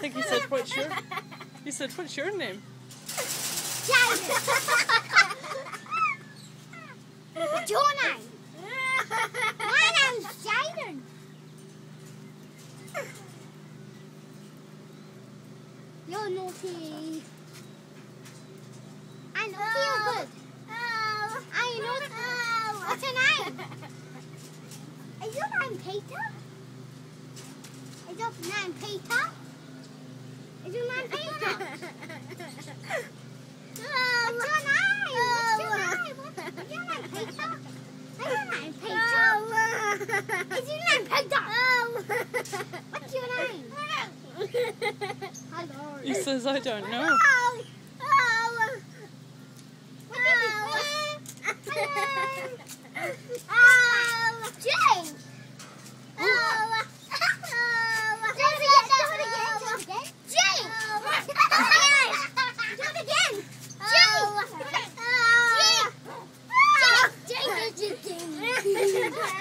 think he said, what's your name? What's your name? My name's Jaden. You're naughty. I'm naughty or good? Are you naughty? What's your name? Is your name Peter? Is your name Peter? Is your name Peter? What's your name? What's your name? What's your name, Peter? Is your name Peter? Is your name Peter? What's your name? Hello. He says, I don't know. Jane!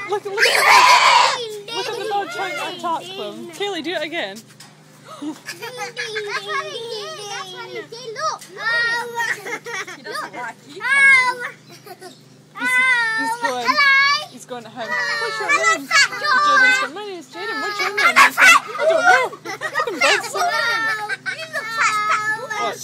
Look at the dog trying to talk to him. Kaylee, do it again. That's what he did. Look. He doesn't like you. He's going to home. What's your name? Jaden's going, my name's Jaden. What's your name? He's going, I don't know. Look at them both. Watch.